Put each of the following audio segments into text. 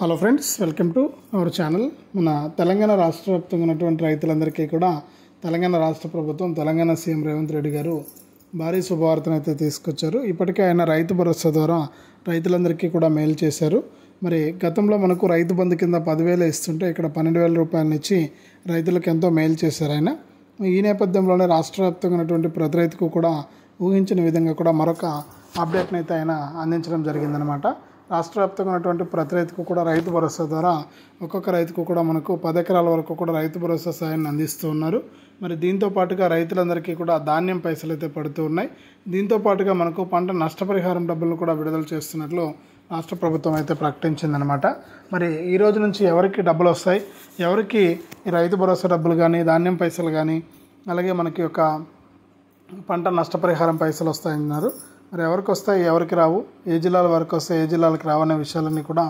Hello friends, welcome to our channel. మన తెలంగాణ రాష్ట్ర వ్యాప్తంగా ఉన్నటువంటి రైతులందరికీ కూడా తెలంగాణ రాష్ట్ర ప్రభుత్వం, తెలంగాణ సీఎం రేవంత్ రెడ్డి గారు భారీ శుభవార్తను అయితే తీసుకొచ్చారు. ఇప్పటికే ఆయన రైతు భరోసా ద్వారా రైతులందరికీ కూడా మేలు చేశారు. మరి గతంలో మనకు రైతు బంధు కింద 10,000 ఇస్తుంటే ఇక్కడ 12,000 రూపాయలను ఇచ్చి రైతులకు ఎంతో మేలు చేశారు ఆయన. ఈ నేపథ్యంలోనే రాష్ట్ర వ్యాప్తంగా ఉన్నటువంటి ప్రతి రైతుకు కూడా ఊహించిన విధంగా కూడా మరొక అప్డేట్ని అయితే ఆయన అందించడం జరిగిందనమాట. రాష్ట్ర వ్యాప్తంగా ఉన్నటువంటి ప్రతి రైతుకు కూడా రైతు భరోసా ద్వారా ఒక్కొక్క రైతుకు కూడా మనకు 10 ఎకరాల వరకు కూడా రైతు భరోసా సాయాన్ని అందిస్తూ ఉన్నారు. మరి దీంతో పాటుగా రైతులందరికీ కూడా ధాన్యం పైసలు అయితే పడుతూ ఉన్నాయి. దీంతో పాటుగా మనకు పంట నష్టపరిహారం డబ్బులను కూడా విడుదల చేస్తున్నట్లు రాష్ట్ర ప్రభుత్వం అయితే ప్రకటించిందనమాట. మరి ఈ రోజు నుంచి ఎవరికి డబ్బులు వస్తాయి, ఎవరికి ఈ రైతు భరోసా డబ్బులు కానీ, ధాన్యం పైసలు కానీ, అలాగే మనకి ఒక పంట నష్టపరిహారం పైసలు వస్తాయన్నారు. మరి ఎవరికి వస్తాయి, ఎవరికి రావు, ఏ జిల్లాల వరకు వస్తాయి, ఏ జిల్లాలకు రావనే విషయాలన్నీ కూడా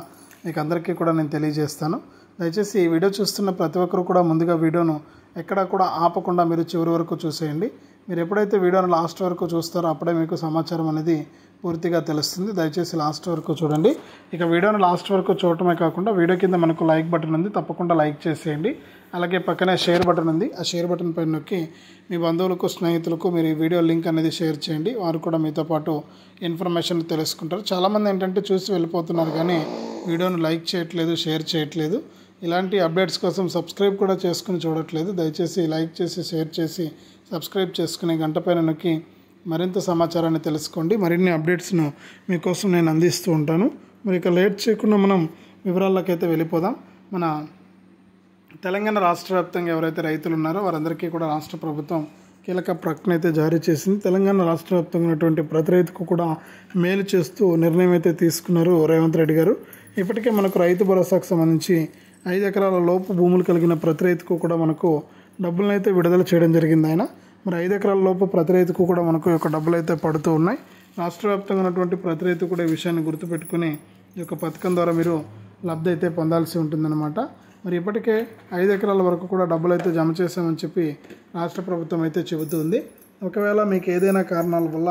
మీకు అందరికీ కూడా నేను తెలియజేస్తాను. దయచేసి ఈ వీడియో చూస్తున్న ప్రతి ఒక్కరు కూడా ముందుగా వీడియోను ఎక్కడా కూడా ఆపకుండా మీరు చివరి వరకు చూసేయండి. మీరు ఎప్పుడైతే వీడియోను లాస్ట్ వరకు చూస్తారో అప్పుడే మీకు సమాచారం అనేది పూర్తిగా తెలుస్తుంది. దయచేసి లాస్ట్ వరకు చూడండి. ఇక వీడియోను లాస్ట్ వరకు చూడటమే కాకుండా వీడియో కింద మనకు లైక్ బటన్ ఉంది, తప్పకుండా లైక్ చేసేయండి. అలాగే పక్కనే షేర్ బటన్ ఉంది, ఆ షేర్ బటన్ పైన నొక్కి మీ బంధువులకు, స్నేహితులకు మీరు ఈ వీడియో లింక్ అనేది షేర్ చేయండి. వారు కూడా మీతో పాటు ఇన్ఫర్మేషన్ తెలుసుకుంటారు. చాలామంది ఏంటంటే చూసి వెళ్ళిపోతున్నారు కానీ వీడియోను లైక్ చేయట్లేదు, షేర్ చేయట్లేదు. ఇలాంటి అప్డేట్స్ కోసం సబ్స్క్రైబ్ కూడా చేసుకుని చూడట్లేదు. దయచేసి లైక్ చేసి, షేర్ చేసి, సబ్స్క్రైబ్ చేసుకుని గంట పైన నొక్కి మరింత సమాచారాన్ని తెలుసుకోండి. మరిన్ని అప్డేట్స్ను మీకోసం నేను అందిస్తూ ఉంటాను. మరి ఇక లేట్ చేయకుండా మనం వివరాల్లోకైతే వెళ్ళిపోదాం. మన తెలంగాణ రాష్ట్ర వ్యాప్తంగా ఎవరైతే రైతులు ఉన్నారో వారందరికీ కూడా రాష్ట్ర ప్రభుత్వం కీలక ప్రకటన అయితే జారీ చేసింది. తెలంగాణ రాష్ట్ర వ్యాప్తంగా ఉన్నటువంటి ప్రతి రైతుకు కూడా మేలు చేస్తూ నిర్ణయం అయితే తీసుకున్నారు రేవంత్ రెడ్డి గారు. ఇప్పటికే మనకు రైతు భరోసాకు సంబంధించి 5 ఎకరాల లోపు భూములు కలిగిన ప్రతి రైతుకు కూడా మనకు డబ్బులను అయితే విడుదల చేయడం జరిగింది ఆయన. మరి 5 ఎకరాల లోపు ప్రతి రైతుకు కూడా మనకు ఈ యొక్క డబ్బులు అయితే పడుతూ ఉన్నాయి. రాష్ట్ర వ్యాప్తంగా ఉన్నటువంటి ప్రతి రైతు కూడా ఈ విషయాన్ని గుర్తుపెట్టుకుని ఈ యొక్క పథకం ద్వారా మీరు లబ్ధి అయితే పొందాల్సి ఉంటుందన్నమాట. మరి ఇప్పటికే 5 ఎకరాల వరకు కూడా డబ్బులు అయితే జమ చేశామని చెప్పి రాష్ట్ర ప్రభుత్వం అయితే చెబుతుంది. ఒకవేళ మీకు ఏదైనా కారణాల వల్ల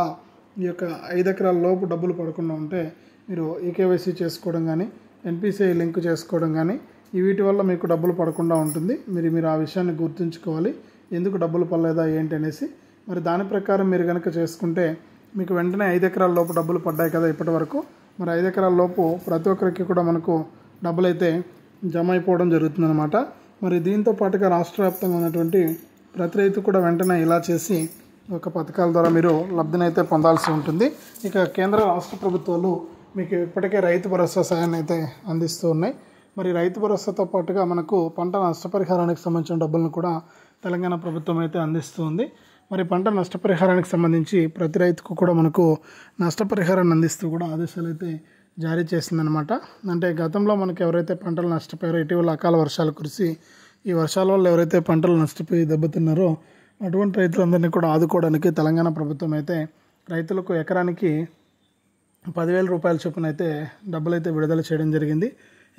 ఈ యొక్క 5 ఎకరాల లోపు డబ్బులు పడకుండా ఉంటే మీరు ఈకేవైసీ చేసుకోవడం కానీ, ఎన్పిసిఐ లింక్ చేసుకోవడం కానీ, వీటి వల్ల మీకు డబ్బులు పడకుండా ఉంటుంది. మీరు ఆ విషయాన్ని గుర్తుంచుకోవాలి. ఎందుకు డబ్బులు పడలేదా ఏంటి అనేసి. మరి దాని ప్రకారం మీరు కనుక చేసుకుంటే మీకు వెంటనే 5 ఎకరాల లోపు డబ్బులు పడ్డాయి కదా ఇప్పటి వరకు. మరి 5 ఎకరాల లోపు ప్రతి ఒక్కరికి కూడా మనకు డబ్బులు అయితే జమ అయిపోవడం జరుగుతుందన్నమాట. మరి దీంతో పాటుగా రాష్ట్ర వ్యాప్తంగా ఉన్నటువంటి ప్రతి రైతు కూడా వెంటనే ఇలా చేసి ఒక పథకాల ద్వారా మీరు లబ్ధిని అయితే పొందాల్సి ఉంటుంది. ఇక కేంద్ర రాష్ట్ర ప్రభుత్వాలు మీకు ఇప్పటికే రైతు భరోసా సాయాన్ని అయితే అందిస్తూ ఉన్నాయి. మరి రైతు భరోసాతో పాటుగా మనకు పంట నష్టపరిహారానికి సంబంధించిన డబ్బులను కూడా తెలంగాణ ప్రభుత్వం అయితే అందిస్తుంది. మరి పంట నష్టపరిహారానికి సంబంధించి ప్రతి రైతుకు కూడా మనకు నష్టపరిహారాన్ని అందిస్తూ కూడా ఆదేశాలు అయితే జారీ చేసిందనమాట. అంటే గతంలో మనకు ఎవరైతే పంటలు నష్టపోయారో, ఇటీవల అకాల వర్షాలు కురిసి ఈ వర్షాల వల్ల ఎవరైతే పంటలు నష్టపోయి దెబ్బతిన్నారో అటువంటి రైతులందరినీ కూడా ఆదుకోవడానికి తెలంగాణ ప్రభుత్వం అయితే రైతులకు ఎకరానికి 10,000 రూపాయల చొప్పున అయితే డబ్బులు అయితే విడుదల చేయడం జరిగింది.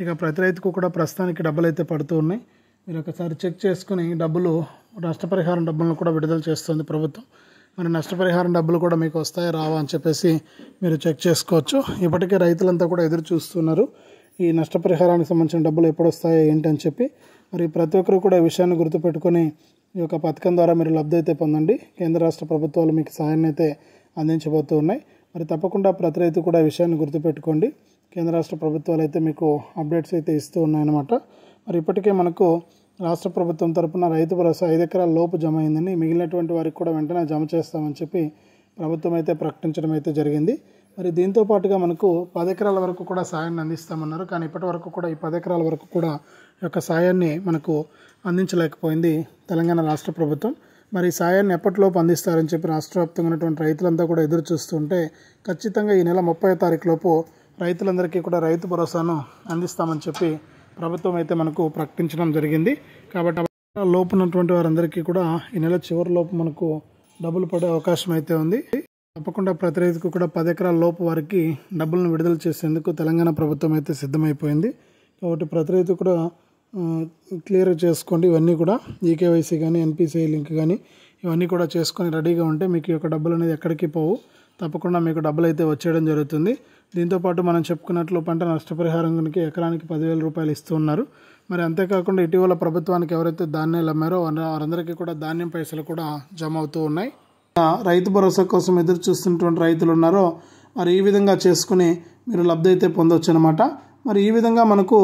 ఇక ప్రతి రైతుకు కూడా ప్రస్తుతానికి డబ్బులు అయితే పడుతూ ఉన్నాయి. మీరు ఒకసారి చెక్ చేసుకుని డబ్బులు, నష్టపరిహారం డబ్బులను కూడా విడుదల చేస్తుంది ప్రభుత్వం. మరి నష్టపరిహారం డబ్బులు కూడా మీకు వస్తాయా రావా అని చెప్పేసి మీరు చెక్ చేసుకోవచ్చు. ఇప్పటికే రైతులంతా కూడా ఎదురు చూస్తున్నారు ఈ నష్టపరిహారానికి సంబంధించిన డబ్బులు ఎప్పుడు వస్తాయో ఏంటి అని చెప్పి. మరి ప్రతి ఒక్కరు కూడా ఈ విషయాన్ని గుర్తుపెట్టుకొని ఈ యొక్క పథకం ద్వారా మీరు లబ్ధి అయితే పొందండి. కేంద్ర రాష్ట్ర ప్రభుత్వాలు మీకు సహాయాన్ని అయితే అందించబోతూ ఉన్నాయి. మరి తప్పకుండా ప్రతి రైతు కూడా ఈ విషయాన్ని గుర్తుపెట్టుకోండి. కేంద్ర రాష్ట్ర ప్రభుత్వాలు అయితే మీకు అప్డేట్స్ అయితే ఇస్తూ ఉన్నాయన్నమాట. మరి ఇప్పటికే మనకు రాష్ట్ర ప్రభుత్వం తరపున రైతు భరోసా 5 ఎకరాల లోపు జమ అయిందని, మిగిలినటువంటి వారికి కూడా వెంటనే జమ చేస్తామని చెప్పి ప్రభుత్వం అయితే ప్రకటించడం అయితే జరిగింది. మరి దీంతో పాటుగా మనకు 10 ఎకరాల వరకు కూడా సాయాన్ని అందిస్తామన్నారు. కానీ ఇప్పటి వరకు కూడా ఈ 10 ఎకరాల వరకు కూడా ఈ యొక్క సాయాన్ని మనకు అందించలేకపోయింది తెలంగాణ రాష్ట్ర ప్రభుత్వం. మరి ఈ సాయాన్ని ఎప్పటిలోపు అందిస్తారని చెప్పి రాష్ట్ర వ్యాప్తంగా ఉన్నటువంటి రైతులంతా కూడా ఎదురు చూస్తుంటే ఖచ్చితంగా ఈ నెల 30వ తారీఖు లోపు రైతులందరికీ కూడా రైతు భరోసాను అందిస్తామని చెప్పి ప్రభుత్వం అయితే మనకు ప్రకటించడం జరిగింది. కాబట్టి లోపు ఉన్నటువంటి వారందరికీ కూడా ఈ నెల చివరి లోపు మనకు డబ్బులు పడే అవకాశం అయితే ఉంది. తప్పకుండా ప్రతి రైతుకు కూడా 10 ఎకరాల లోపు వారికి డబ్బులను విడుదల చేసేందుకు తెలంగాణ ప్రభుత్వం అయితే సిద్ధమైపోయింది. కాబట్టి ప్రతి రైతు కూడా క్లియర్ చేసుకోండి. ఇవన్నీ కూడా ఈకేవైసీ కానీ, ఎన్పిసిఐ లింక్ కానీ ఇవన్నీ కూడా చేసుకొని రెడీగా ఉంటే మీకు ఈ యొక్క డబ్బులు అనేది ఎక్కడికి పోవు. తప్పకుండా మీకు డబ్బులు అయితే వచ్చేయడం జరుగుతుంది. దీంతోపాటు మనం చెప్పుకున్నట్లు పంట నష్టపరిహారానికి ఎకరానికి 10,000 రూపాయలు ఇస్తూ ఉన్నారు. మరి అంతేకాకుండా ఇటీవల ప్రభుత్వానికి ఎవరైతే ధాన్యాలు అమ్మారో వారందరికీ కూడా ధాన్యం పైసలు కూడా జమ అవుతూ ఉన్నాయి. రైతు భరోసా కోసం ఎదురు చూస్తున్నటువంటి రైతులు ఉన్నారో మరి ఈ విధంగా చేసుకుని మీరు లబ్ధి అయితే పొందవచ్చు అనమాట. మరి ఈ విధంగా మనకు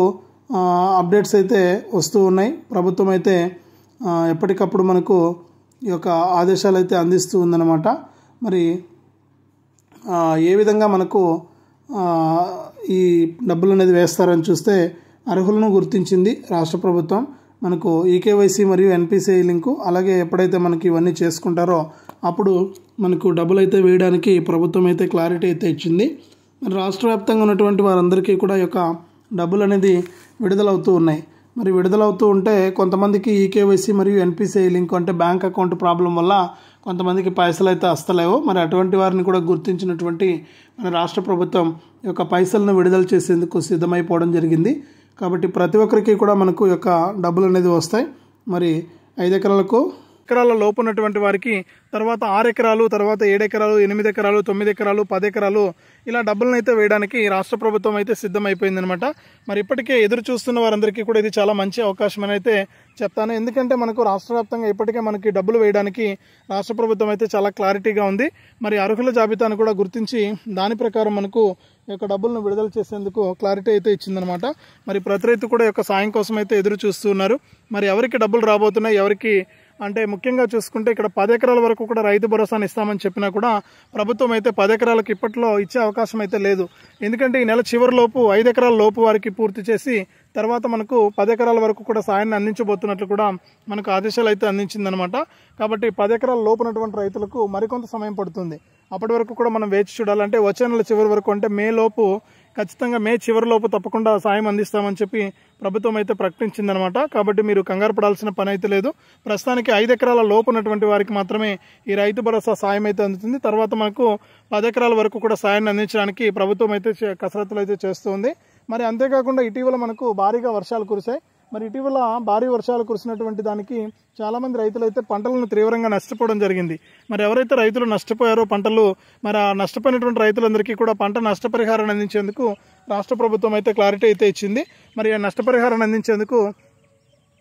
అప్డేట్స్ అయితే వస్తూ ఉన్నాయి. ప్రభుత్వం అయితే ఎప్పటికప్పుడు మనకు ఈ యొక్క ఆదేశాలు అయితే అందిస్తూ ఉందన్నమాట. మరి ఏ విధంగా మనకు ఈ డబ్బులు అనేది వేస్తారని చూస్తే అర్హులను గుర్తించింది రాష్ట్ర ప్రభుత్వం. మనకు ఈకేవైసీ మరియు ఎన్పిసిఐ లింకు, అలాగే ఎప్పుడైతే మనకి ఇవన్నీ చేసుకుంటారో అప్పుడు మనకు డబ్బులు అయితే వేయడానికి ప్రభుత్వం అయితే క్లారిటీ అయితే ఇచ్చింది. మరి రాష్ట్ర వ్యాప్తంగా ఉన్నటువంటి వారందరికీ కూడా ఈ యొక్క డబ్బులు అనేది విడుదలవుతూ ఉన్నాయి. మరి విడుదలవుతూ ఉంటే కొంతమందికి ఈకేవైసీ మరియు ఎన్పిసిఐ లింక్ అంటే బ్యాంక్ అకౌంట్ ప్రాబ్లం వల్ల కొంతమందికి పైసలు అయితే వస్తలేవు. మరి అటువంటి వారిని కూడా గుర్తించినటువంటి మన రాష్ట్ర ప్రభుత్వం ఈ యొక్క పైసలను విడుదల చేసేందుకు సిద్ధమైపోవడం జరిగింది. కాబట్టి ప్రతి ఒక్కరికి కూడా మనకు ఈ యొక్క డబ్బులు అనేది వస్తాయి. మరి 5 ఎకరాల లోపు ఉన్నటువంటి వారికి, తర్వాత 6 ఎకరాలు, తర్వాత 7 ఎకరాలు, 8 ఎకరాలు, 9 ఎకరాలు, 10 ఎకరాలు ఇలా డబ్బులను అయితే వేయడానికి రాష్ట్ర ప్రభుత్వం అయితే సిద్ధమైపోయిందనమాట. మరి ఇప్పటికే ఎదురు చూస్తున్న వారందరికీ కూడా ఇది చాలా మంచి అవకాశం అని అయితే చెప్తాను. ఎందుకంటే మనకు రాష్ట్ర వ్యాప్తంగా ఇప్పటికే మనకి డబ్బులు వేయడానికి రాష్ట్ర ప్రభుత్వం అయితే చాలా క్లారిటీగా ఉంది. మరి అర్హుల జాబితాను కూడా గుర్తించి దాని ప్రకారం మనకు ఈ యొక్క డబ్బులను విడుదల చేసేందుకు క్లారిటీ అయితే ఇచ్చిందనమాట. మరి ప్రతి రైతు కూడా ఈ యొక్క సాయం కోసం అయితే ఎదురు చూస్తున్నారు. మరి ఎవరికి డబ్బులు రాబోతున్నాయి, ఎవరికి అంటే ముఖ్యంగా చూసుకుంటే ఇక్కడ 10 ఎకరాల వరకు కూడా రైతు భరోసాను ఇస్తామని చెప్పినా కూడా ప్రభుత్వం అయితే 10 ఎకరాలకు ఇప్పట్లో ఇచ్చే అవకాశం అయితే లేదు. ఎందుకంటే ఈ నెల చివరిలోపు 5 ఎకరాల లోపు వారికి పూర్తి చేసి తర్వాత మనకు 10 ఎకరాల వరకు కూడా సాయాన్ని అందించబోతున్నట్లు కూడా మనకు ఆదేశాలు అయితే అందించిందనమాట. కాబట్టి 10 ఎకరాల లోపు ఉన్నటువంటి రైతులకు మరికొంత సమయం పడుతుంది. అప్పటి వరకు కూడా మనం వేచి చూడాలంటే వచ్చే నెల చివరి వరకు అంటే ఖచ్చితంగా మే చివరిలోపు తప్పకుండా సాయం అందిస్తామని చెప్పి ప్రభుత్వం అయితే ప్రకటించిందనమాట. కాబట్టి మీరు కంగారు పడాల్సిన పని అయితే లేదు. ప్రస్తుతానికి 5 ఎకరాల లోపు ఉన్నటువంటి వారికి మాత్రమే ఈ రైతు భరోసా సాయం అయితే అందుతుంది. తర్వాత మనకు 10 ఎకరాల వరకు కూడా సాయాన్ని అందించడానికి ప్రభుత్వం అయితే కసరత్తులు అయితే చేస్తుంది. మరి అంతేకాకుండా ఇటీవల మనకు భారీగా వర్షాలు కురిశాయి. మరి ఇటీవల భారీ వర్షాలు కురిసినటువంటి దానికి చాలామంది రైతులు అయితే పంటలను తీవ్రంగా నష్టపోవడం జరిగింది. మరి ఎవరైతే రైతులు నష్టపోయారో పంటలు, మరి ఆ నష్టపోయినటువంటి రైతులందరికీ కూడా పంట నష్టపరిహారాన్ని అందించేందుకు రాష్ట్ర ప్రభుత్వం అయితే క్లారిటీ అయితే ఇచ్చింది. మరి ఆ నష్టపరిహారాన్ని అందించేందుకు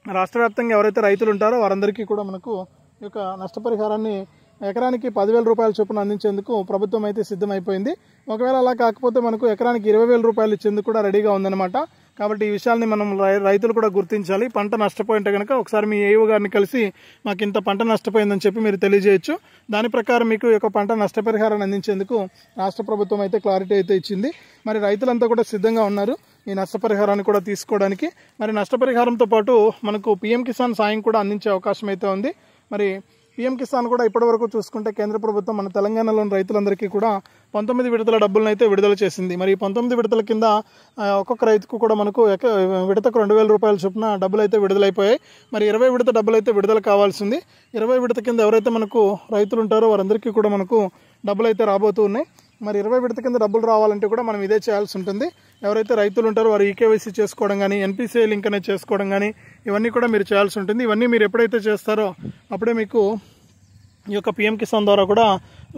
రాష్ట్ర వ్యాప్తంగా ఎవరైతే రైతులు ఉంటారో వారందరికీ కూడా మనకు ఈ యొక్క నష్టపరిహారాన్ని ఎకరానికి 10,000 రూపాయల చొప్పున అందించేందుకు ప్రభుత్వం అయితే సిద్ధమైపోయింది. ఒకవేళ అలా కాకపోతే మనకు ఎకరానికి 20,000 రూపాయలు ఇచ్చేందుకు కూడా రెడీగా ఉందన్నమాట. కాబట్టి ఈ విషయాల్ని మనం రైతులు కూడా గుర్తించాలి. పంట నష్టపోయింటే కనుక ఒకసారి మీ ఏఈఓ గారిని కలిసి మాకు ఇంత పంట నష్టపోయిందని చెప్పి మీరు తెలియజేయచ్చు. దాని ప్రకారం మీకు ఈ యొక్క పంట నష్టపరిహారాన్ని అందించేందుకు రాష్ట్ర ప్రభుత్వం అయితే క్లారిటీ అయితే ఇచ్చింది. మరి రైతులంతా కూడా సిద్ధంగా ఉన్నారు ఈ నష్టపరిహారాన్ని కూడా తీసుకోవడానికి. మరి నష్టపరిహారంతో పాటు మనకు పీఎం కిసాన్ సాయం కూడా అందించే అవకాశం అయితే ఉంది. మరి పీఎం కిసాన్ కూడా ఇప్పటివరకు చూసుకుంటే కేంద్ర ప్రభుత్వం మన తెలంగాణలోని రైతులందరికీ కూడా 19 విడతల డబ్బులను అయితే విడుదల చేసింది. మరి 19 విడతల కింద ఒక్కొక్క రైతుకు కూడా మనకు విడతకు 2,000 రూపాయల చొప్పున డబ్బులు అయితే విడుదలైపోయాయి. మరి 20 విడత డబ్బులు అయితే విడుదల కావాల్సింది. 20 విడత కింద ఎవరైతే మనకు రైతులు ఉంటారో వారందరికీ కూడా మనకు డబ్బులు అయితే రాబోతూ ఉన్నాయి. మరి 20 విడత కింద డబ్బులు రావాలంటే కూడా మనం ఇదే చేయాల్సి ఉంటుంది. ఎవరైతే రైతులు ఉంటారో వారు ఈకేవైసీ చేసుకోవడం కానీ, ఎన్పిసిఐ లింక్ అనేది చేసుకోవడం కానీ ఇవన్నీ కూడా మీరు చేయాల్సి ఉంటుంది. ఇవన్నీ మీరు ఎప్పుడైతే చేస్తారో అప్పుడే మీకు ఈ యొక్క పీఎం కిసాన్ ద్వారా కూడా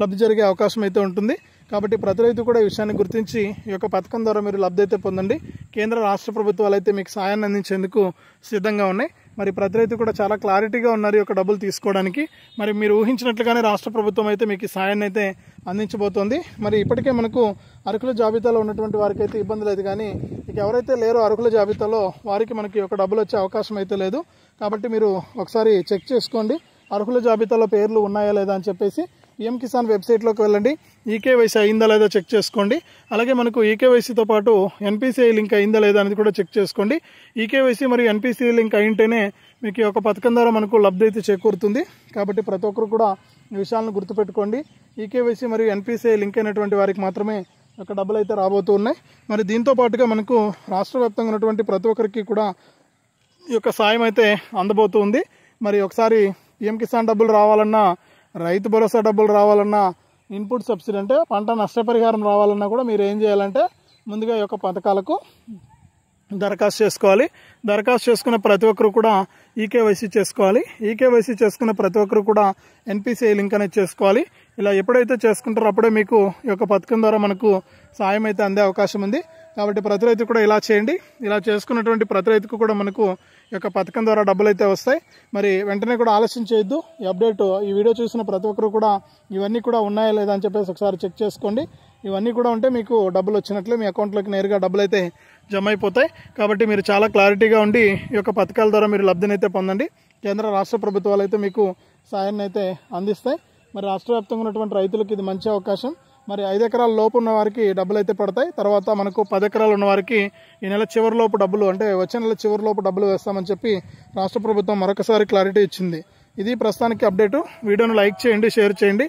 లబ్ధి జరిగే అవకాశం అయితే ఉంటుంది. కాబట్టి ప్రతి రైతు కూడా ఈ విషయాన్ని గుర్తించి ఈ యొక్క పథకం ద్వారా మీరు లబ్ధి అయితే పొందండి. కేంద్ర రాష్ట్ర ప్రభుత్వాలు అయితే మీకు సాయాన్ని అందించేందుకు సిద్ధంగా ఉన్నాయి. మరి ప్రతి రైతు కూడా చాలా క్లారిటీగా ఉన్నారు ఈ యొక్క డబ్బులు తీసుకోవడానికి. మరి మీరు ఊహించినట్లుగానే రాష్ట్ర ప్రభుత్వం అయితే మీకు ఈ సాయాన్ని అయితే అందించబోతోంది. మరి ఇప్పటికే మనకు అర్హుల జాబితాలో ఉన్నటువంటి వారికి అయితే ఇబ్బంది లేదు, కానీ ఇక ఎవరైతే లేరో అర్హుల జాబితాలో వారికి మనకి ఒక డబ్బులు వచ్చే అవకాశం అయితే లేదు. కాబట్టి మీరు ఒకసారి చెక్ చేసుకోండి అర్హుల జాబితాలో పేర్లు ఉన్నాయా లేదా అని చెప్పేసి. పీఎం కిసాన్ వెబ్సైట్లోకి వెళ్ళండి, ఈకేవైసీ అయిందా లేదా చెక్ చేసుకోండి. అలాగే మనకు ఈకేవైసీతో పాటు ఎన్పిసిఐ లింక్ అయిందా లేదా అనేది కూడా చెక్ చేసుకోండి. ఈకేవైసీ మరియు ఎన్పిసిఐ లింక్ అయింటేనే మీకు ఈ యొక్క పథకం ద్వారా మనకు లబ్ధి అయితే చేకూరుతుంది. కాబట్టి ప్రతి ఒక్కరు కూడా ఈ విషయాలను గుర్తుపెట్టుకోండి. ఈకేవైసీ మరియు ఎన్పిసిఐ లింక్ అయినటువంటి వారికి మాత్రమే ఒక డబ్బులు అయితే రాబోతూ ఉన్నాయి. మరి దీంతో పాటుగా మనకు రాష్ట్ర వ్యాప్తంగా ఉన్నటువంటి ప్రతి ఒక్కరికి కూడా ఈ యొక్క సాయం అయితే అందబోతుంది. మరి ఒకసారి పీఎం కిసాన్ డబ్బులు రావాలన్నా, రైతు భరోసా డబ్బులు రావాలన్నా, ఇన్పుట్ సబ్సిడీ అంటే పంట నష్టపరిహారం రావాలన్నా కూడా మీరు ఏం చేయాలంటే ముందుగా ఈ యొక్క పథకాలకు దరఖాస్తు చేసుకోవాలి. దరఖాస్తు చేసుకున్న ప్రతి ఒక్కరు కూడా ఈకేవైసీ చేసుకోవాలి. ఈకేవైసీ చేసుకున్న ప్రతి ఒక్కరు కూడా ఎన్పిసిఐ లింక్ అనేది చేసుకోవాలి. ఇలా ఎప్పుడైతే చేసుకుంటారో అప్పుడే మీకు ఈ యొక్క పథకం ద్వారా మనకు సాయం అయితే అందే అవకాశం ఉంది. కాబట్టి ప్రతి రైతు కూడా ఇలా చేయండి. ఇలా చేసుకున్నటువంటి ప్రతి రైతుకు కూడా మనకు ఈ యొక్క పథకం ద్వారా డబ్బులు అయితే వస్తాయి. మరి వెంటనే కూడా ఆలస్యం చేయొద్దు. ఈ అప్డేట్ ఈ వీడియో చూసిన ప్రతి ఒక్కరు కూడా ఇవన్నీ కూడా ఉన్నాయా లేదా అని చెప్పేసి ఒకసారి చెక్ చేసుకోండి. ఇవన్నీ కూడా ఉంటే మీకు డబ్బులు వచ్చినట్లే, మీ అకౌంట్లోకి నేరుగా డబ్బులు అయితే జమ అయిపోతాయి. కాబట్టి మీరు చాలా క్లారిటీగా ఉండి ఈ యొక్క పథకాల ద్వారా మీరు లబ్ధిని అయితే పొందండి. కేంద్ర రాష్ట్ర ప్రభుత్వాలు అయితే మీకు సాయాన్ని అయితే అందిస్తాయి. మరి రాష్ట్ర వ్యాప్తంగా ఉన్నటువంటి రైతులకు ఇది మంచి అవకాశం. మరి 5 ఎకరాల లోపు ఉన్న వారికి డబ్బులు అయితే పడతాయి. తర్వాత మనకు 10 ఎకరాలు ఉన్న వారికి ఈ నెల చివరిలోపు డబ్బులు, అంటే వచ్చే నెల చివరిలోపు డబ్బులు వేస్తామని చెప్పి రాష్ట్ర ప్రభుత్వం మరొకసారి క్లారిటీ ఇచ్చింది. ఇది ప్రస్తుతానికి అప్డేటు. వీడియోను లైక్ చేయండి, షేర్ చేయండి.